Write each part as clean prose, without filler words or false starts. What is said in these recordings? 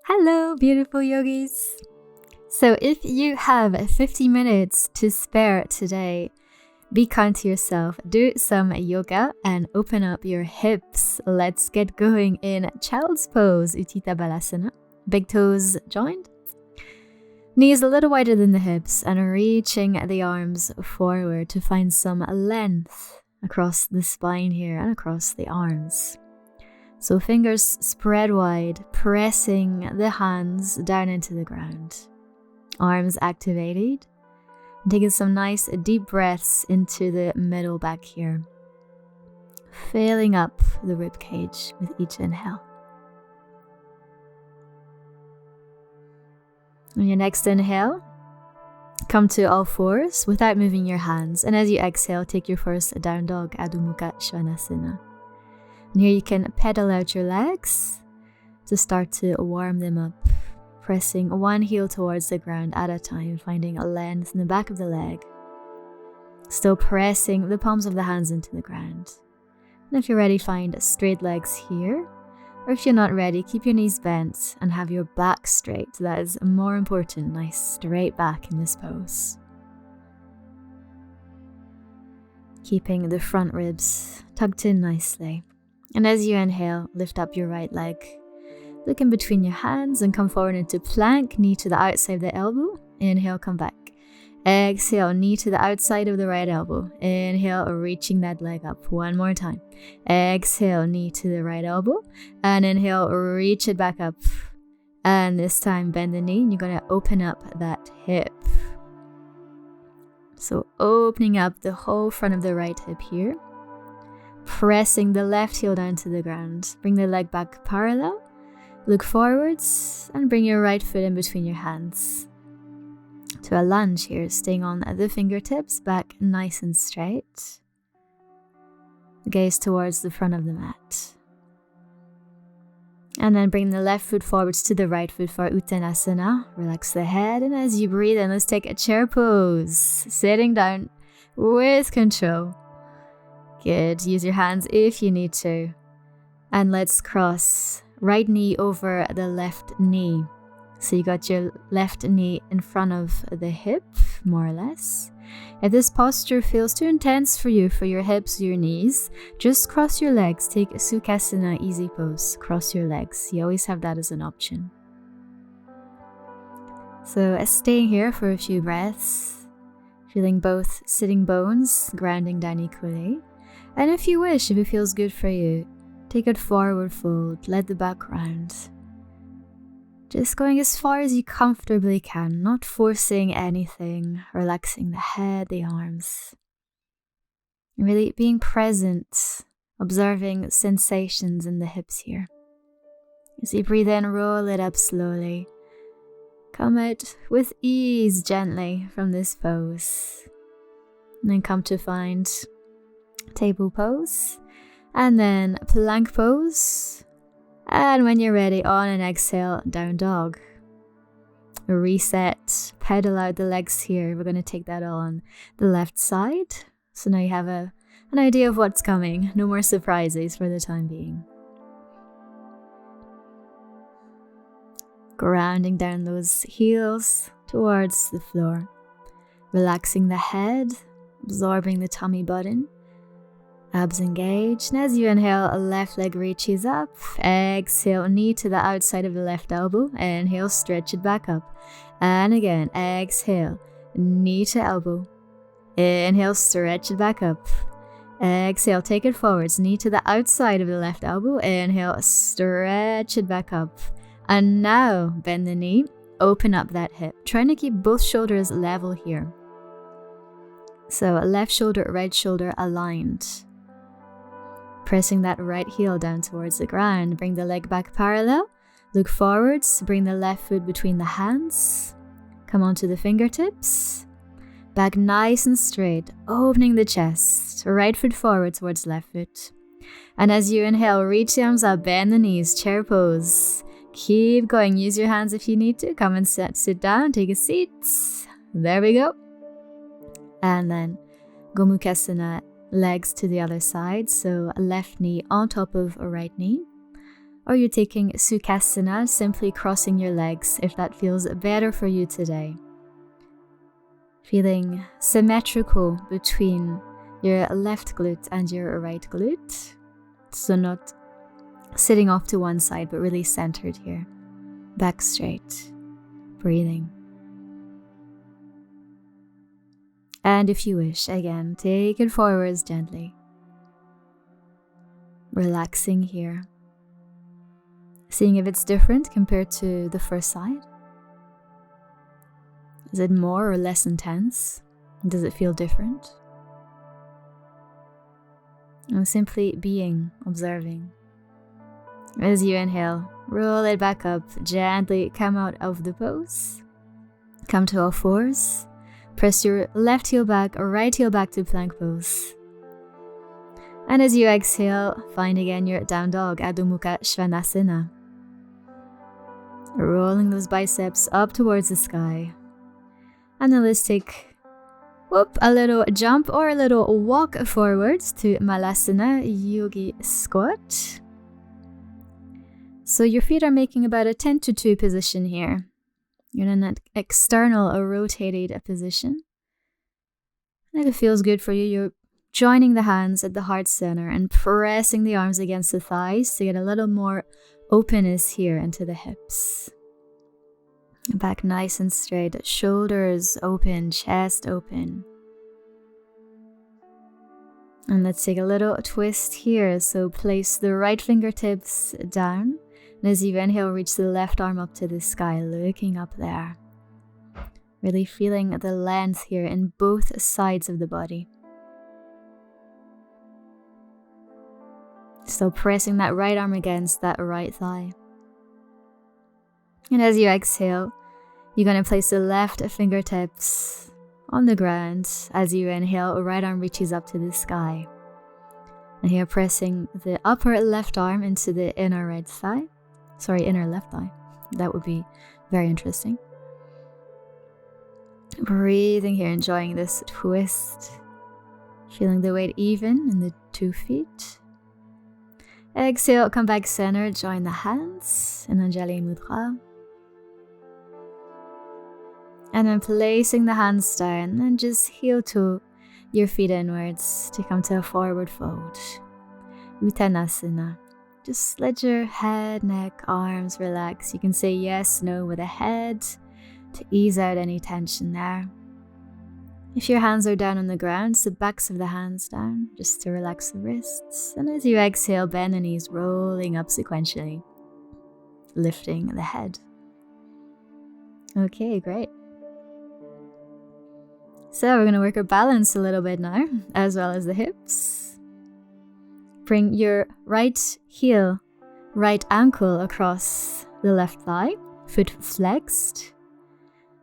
Hello, beautiful yogis. So if you have 50 minutes to spare today, be kind to yourself, do some yoga and open up your hips. Let's get going in child's pose, Utthita Balasana. Big toes joined. Knees a little wider than the hips and reaching the arms forward to find some length across the spine here and across the arms. So fingers spread wide, pressing the hands down into the ground. Arms activated. Taking some nice deep breaths into the middle back here. Filling up the rib cage with each inhale. On your next inhale, come to all fours without moving your hands. And as you exhale, take your first down dog, Adho Mukha Svanasana. And here you can pedal out your legs to start to warm them up. Pressing one heel towards the ground at a time, finding a length in the back of the leg. Still pressing the palms of the hands into the ground. And if you're ready, find straight legs here. Or if you're not ready, keep your knees bent and have your back straight. That is more important. Nice straight back in this pose. Keeping the front ribs tucked in nicely. And as you inhale, lift up your right leg. Look in between your hands and come forward into plank, knee to the outside of the elbow. Inhale, come back. Exhale, knee to the outside of the right elbow. Inhale, reaching that leg up. One more time. Exhale, knee to the right elbow. And inhale, reach it back up. And this time, bend the knee. And you're going to open up that hip. So opening up the whole front of the right hip here. Pressing the left heel down to the ground. Bring the leg back parallel. Look forwards and bring your right foot in between your hands. To a lunge here, staying on the fingertips, back nice and straight. Gaze towards the front of the mat. And then bring the left foot forwards to the right foot for Uttanasana. Relax the head, and as you breathe in, let's take a chair pose. Sitting down with control. Good. Use your hands if you need to. And let's cross right knee over the left knee. So you got your left knee in front of the hip, more or less. If this posture feels too intense for you, for your hips, your knees, just cross your legs. Take a Sukhasana, easy pose. Cross your legs. You always have that as an option. So staying here for a few breaths. Feeling both sitting bones grounding down equally. And if you wish, if it feels good for you, take a forward fold, let the back round. Just going as far as you comfortably can, not forcing anything, relaxing the head, the arms. Really being present, observing sensations in the hips here. As you breathe in, roll it up slowly. Come out with ease gently from this pose. And then come to find table pose. And then plank pose. And when you're ready, on an exhale, down dog. Reset, pedal out the legs here. We're going to take that on the left side. So now you have an idea of what's coming. No more surprises for the time being. Grounding down those heels towards the floor. Relaxing the head, absorbing the tummy button. Abs engaged, and as you inhale, left leg reaches up. Exhale, knee to the outside of the left elbow. Inhale, stretch it back up. And again, exhale, knee to elbow. Inhale, stretch it back up. Exhale, take it forwards, knee to the outside of the left elbow. Inhale, stretch it back up. And now, bend the knee, open up that hip. Trying to keep both shoulders level here. So left shoulder, right shoulder aligned. Pressing that right heel down towards the ground. Bring the leg back parallel. Look forwards. Bring the left foot between the hands. Come onto the fingertips. Back nice and straight. Opening the chest. Right foot forward towards left foot. And as you inhale, reach the arms up. Bend the knees. Chair pose. Keep going. Use your hands if you need to. Come and sit down. Take a seat. There we go. And then Gomukhasana. Legs to the other side, so left knee on top of a right knee. or you're taking Sukhasana, simply crossing your legs if that feels better for you today. Feeling symmetrical between your left glute and your right glute. So not sitting off to one side, but really centered here. Back straight. Breathing. And if you wish, again, take it forwards gently. Relaxing here. Seeing if it's different compared to the first side. Is it more or less intense? Does it feel different? And simply being, observing. As you inhale, roll it back up, gently come out of the pose. Come to all fours. Press your left heel back or right heel back to plank pose. And as you exhale, find again your down dog, Adho Mukha Svanasana. Rolling those biceps up towards the sky. And then let's take a little jump or a little walk forwards to Malasana, Yogi Squat. So your feet are making about a 10 to 2 position here. You're in an external or rotated position. And if it feels good for you, you're joining the hands at the heart center and pressing the arms against the thighs to get a little more openness here into the hips. Back nice and straight, shoulders open, chest open. And let's take a little twist here. So place the right fingertips down. And as you inhale, reach the left arm up to the sky, looking up there. Really feeling the length here in both sides of the body. Still pressing that right arm against that right thigh. And as you exhale, you're going to place the left fingertips on the ground. As you inhale, right arm reaches up to the sky. And here pressing the upper left arm into the inner left thigh. That would be very interesting. Breathing here, enjoying this twist. Feeling the weight even in the 2 feet. Exhale, come back center, join the hands in Anjali Mudra. And then placing the hands down and just heel to your feet inwards to come to a forward fold. Uttanasana. Just let your head, neck, arms relax. You can say yes, no with the head to ease out any tension there. If your hands are down on the ground, the backs of the hands down, just to relax the wrists. And as you exhale, bend the knees, rolling up sequentially, lifting the head. Okay, great. So we're going to work our balance a little bit now, as well as the hips. Bring your right heel, right ankle across the left thigh, foot flexed.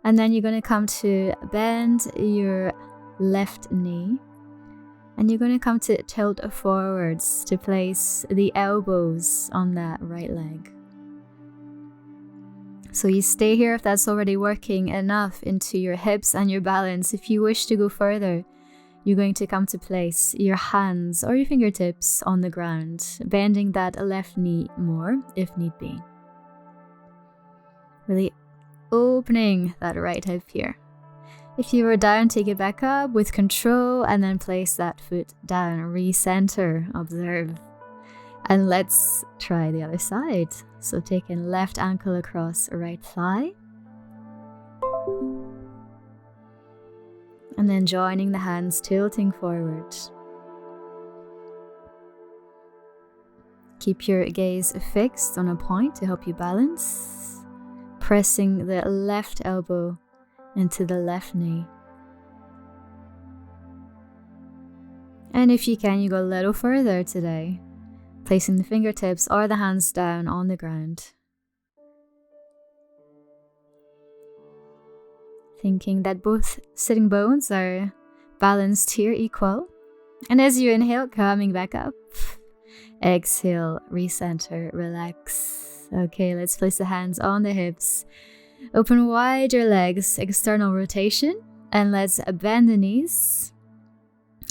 And then you're going to come to bend your left knee. And you're going to come to tilt forwards to place the elbows on that right leg. So you stay here if that's already working enough into your hips and your balance. If you wish to go further, you're going to come to place your hands or your fingertips on the ground, bending that left knee more if need be. Really opening that right hip here. If you were down, take it back up with control and then place that foot down, recenter, observe. And let's try the other side. So taking left ankle across right thigh. And then joining the hands, tilting forward. Keep your gaze fixed on a point to help you balance. Pressing the left elbow into the left knee. And if you can, you go a little further today. Placing the fingertips or the hands down on the ground. Thinking that both sitting bones are balanced here, equal. And as you inhale, coming back up. Exhale, recenter, relax. Okay, let's place the hands on the hips. Open wide your legs, external rotation. And let's bend the knees.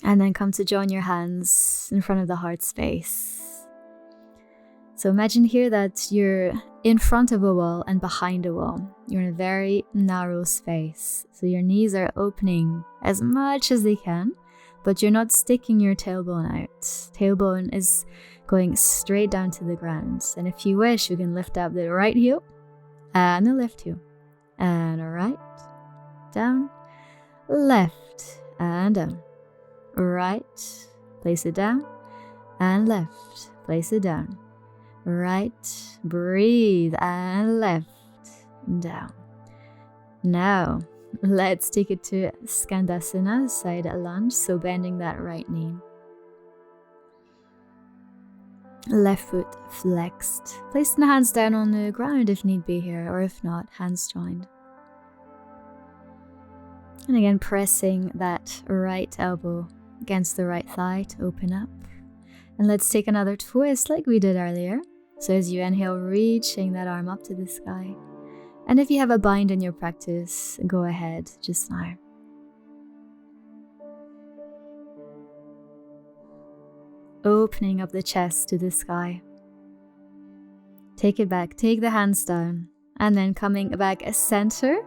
And then come to join your hands in front of the heart space. So imagine here that you're in front of a wall and behind a wall. You're in a very narrow space. So your knees are opening as much as they can, but you're not sticking your tailbone out. Tailbone is going straight down to the ground. And if you wish, you can lift up the right heel and the left heel. And right, down, left, and down. Right, place it down, and left, place it down. Right, breathe, and left, down. Now, let's take it to Skandasana, side lunge, so bending that right knee. Left foot flexed. Placing the hands down on the ground if need be here, or if not, hands joined. And again, pressing that right elbow against the right thigh to open up. And let's take another twist like we did earlier. So as you inhale, reaching that arm up to the sky. And if you have a bind in your practice, go ahead just now. Opening up the chest to the sky. Take it back, take the hands down, and then coming back center.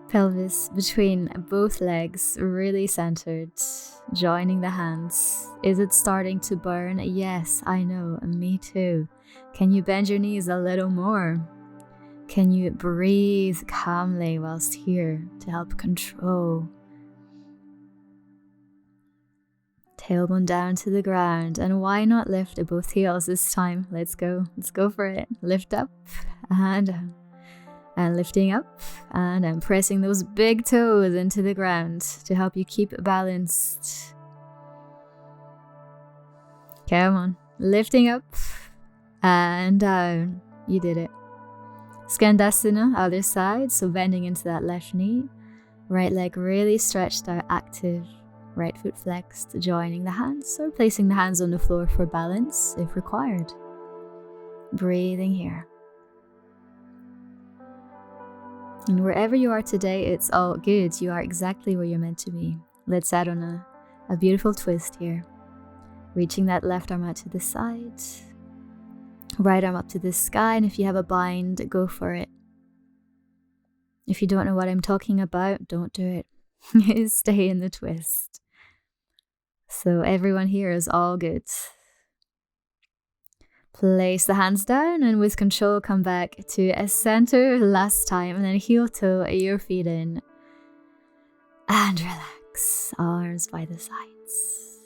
Pelvis between both legs, really centered. Joining the hands. Is it starting to burn? Yes, I know, me too. Can you bend your knees a little more? Can you breathe calmly whilst here to help control? Tailbone down to the ground, and why not lift both heels this time? Let's go for it. Lift up and down, and lifting up and down, pressing those big toes into the ground to help you keep balanced. Come on, lifting up and down. You did it. Skandasana, other side, so bending into that left knee, right leg really stretched out, active. Right foot flexed, joining the hands or placing the hands on the floor for balance if required. Breathing here. And wherever you are today, it's all good. You are exactly where you're meant to be. Let's add on a beautiful twist here. Reaching that left arm out to the side. Right arm up to the sky. And if you have a bind, go for it. If you don't know what I'm talking about, don't do it. Stay in the twist. So everyone here is all good. Place the hands down and with control come back to a center last time and then heel toe your feet in. And relax, arms by the sides.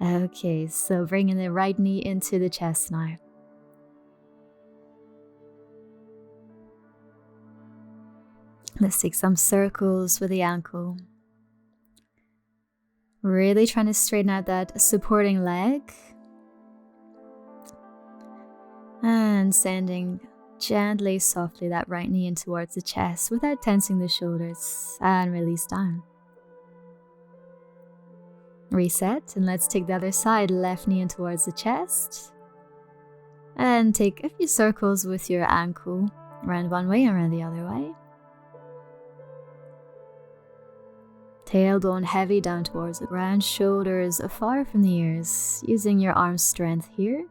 Okay, so bringing the right knee into the chest now. Let's take some circles with the ankle. Really trying to straighten out that supporting leg. And sending gently, softly that right knee in towards the chest without tensing the shoulders. And release down. Reset, and let's take the other side, left knee in towards the chest. And take a few circles with your ankle. Around one way, around the other way. Tailbone heavy down towards the ground, shoulders far from the ears, using your arm strength here.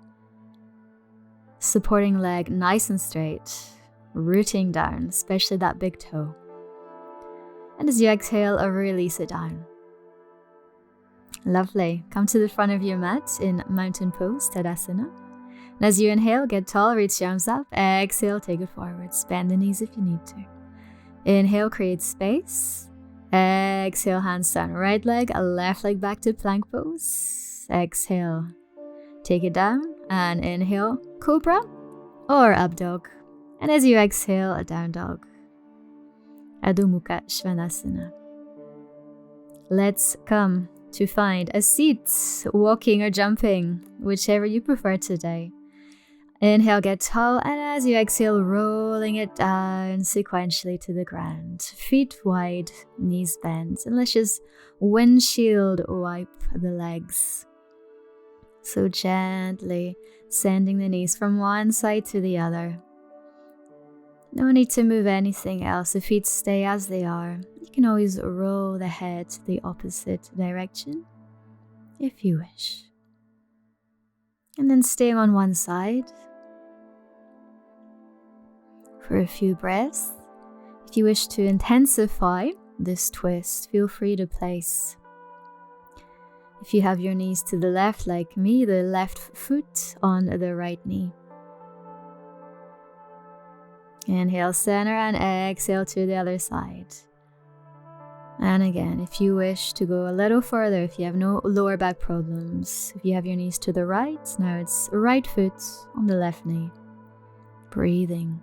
Supporting leg nice and straight, rooting down, especially that big toe. And as you exhale, release it down. Lovely. Come to the front of your mat in mountain pose, Tadasana. And as you inhale, get tall, reach your arms up. Exhale, take it forwards. Bend the knees if you need to. Inhale, create space. Exhale, hands down, right leg, left leg back to plank pose. Exhale, take it down and inhale, cobra or up dog. And as you exhale, a down dog. Adho Mukha Svanasana. Let's come to find a seat, walking or jumping, whichever you prefer today. Inhale, get tall, and as you exhale, rolling it down sequentially to the ground. Feet wide, knees bent, and let's just windshield wipe the legs. So gently sending the knees from one side to the other. No need to move anything else, the feet stay as they are. You can always roll the head to the opposite direction if you wish. And then staying on one side for a few breaths. If you wish to intensify this twist, feel free to place, if you have your knees to the left like me, the left foot on the right knee. Inhale, center, and exhale to the other side. And again, if you wish to go a little further, if you have no lower back problems, if you have your knees to the right, now it's right foot on the left knee. Breathing.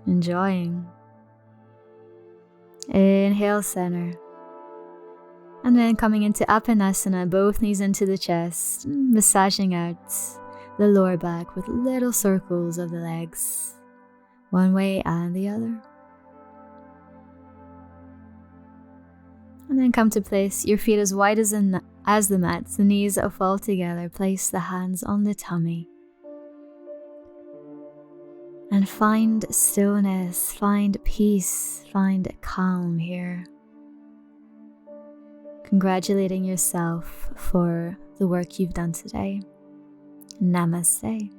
Enjoying. Inhale, center. And then coming into Apanasana, both knees into the chest, massaging out the lower back with little circles of the legs, one way and the other. And then come to place your feet as wide as the mat, the knees fall together, place the hands on the tummy. And find stillness, find peace, find calm here. Congratulating yourself for the work you've done today. Namaste.